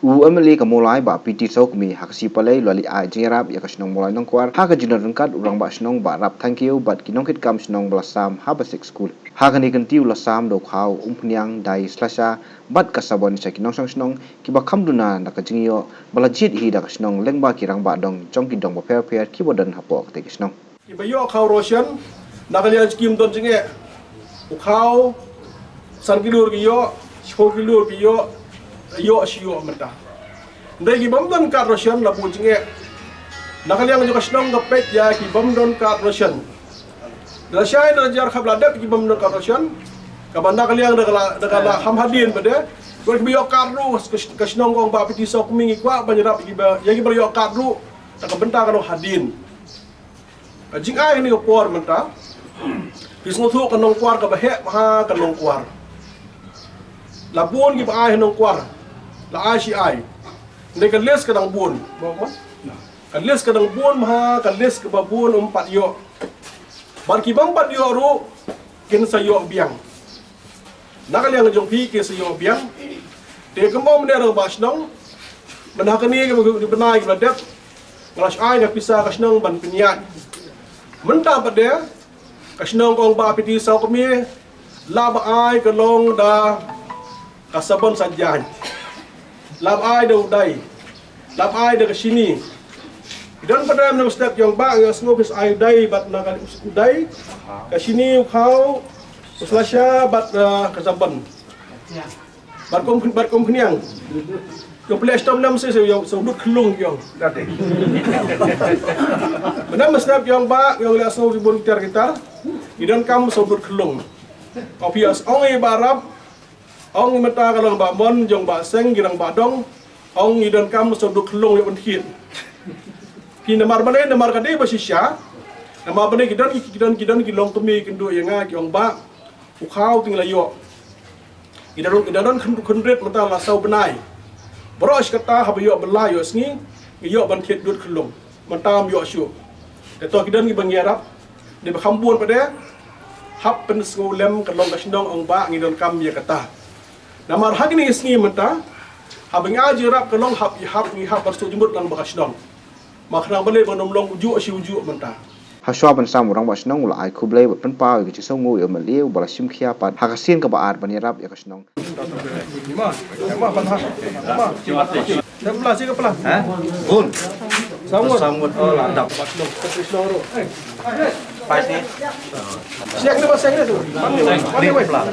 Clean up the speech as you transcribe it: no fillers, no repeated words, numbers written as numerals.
Emily ka mulai ba piti sok mi haksi palai lali a jerap ya kasnong mulai nong kwar ha ka jinar rengkat urang ba snong ba rap thank you but kinong kit kam snong belasam ha ba sek school ha ka ni kan tiu lasam do khau umpnyang dai slasha bat kasabon sa kinong sang snong ki ba khamduna na ka jingyo bala jit hi da kasnong lengba ki rang ba dong chong ki dong ba fair ki bodan hapok te kisnong ki ba yo khau roshan na ka lian skim don jinge khau san kilur ki yo shko kilur ki yo shio mata ndai ki bam don ka roshan la bu jinge nakaliang jo kasnong gapet ya ki bam don ka roshan da shai da jar khabla da ki bam don ka roshan ka banda kaliang da kala ham hadin bade ko ki yo ka ru kasnong gong ba piti sok mingi kwa banyrap ki ba ya ki ba yo ka ru ta ka benta ka no hadin jing ai ni ko por mata pisngo thu ka nong kwar ka ba he ha ka nong kwar la buon ki ba ai nong kwar la ai shi ai ndai ka les ka dang buon mo kan les ka dang buon ma kan les ka ba buon pat yo ban ki bang pat yo ru ken sa yo biang nakaliang jong pi ke sa yo biang te ka mom ne ro bas nong mana ka ni ka di benai ka dep ngalas ai ka pisa ka snong ban pinyat menta pa de ka snong kong ba piti sa ko mi la ba ai ka long da ka sabon sajan la ba ai do dai la ba ai de ka sini dan pada nam step yang ba yang snopis ai dai bat na ka dai ka sini khau uslasha bat ka sabon bat kom khniang yo play stop nam se yo so dut khlung yo date mana step yang ba yang la so bon gitar idan kam so dut khlung kopias ong e barap ong mata ka lang ba mon jong ba seng girang ba dong ong idan kam so dut khlung yo bon khit ki namar bane namar kade basisya namar bane kidan kilong kemi kendo yang nga kyong ba ukhau ting layo idaron khundret mata la sau benai boros kata habayo belayo sngi yo ban khet dut khlong mata yo syu to kidan ki bangyarap de bakhambuan pade hap pen ngolem kalong kasndong ong ba ngidon kam ya kata namar hagni sngi mata habang ajirap kalong hap ni hap barsu jumut kan bakasndong makna bale bonom long uju uju menta haswa ban sam urang ba snong ula ai khublei ba pen pa gi chi songu yo maliu bala sim khia pa ha ka sin ka ba ar ban yarap ya kasnong ma pan ha ma dah pula sih kepala ha bun samut oh landap kasnong ro pas ni siak ni ba seng ni tu pan ni wei pan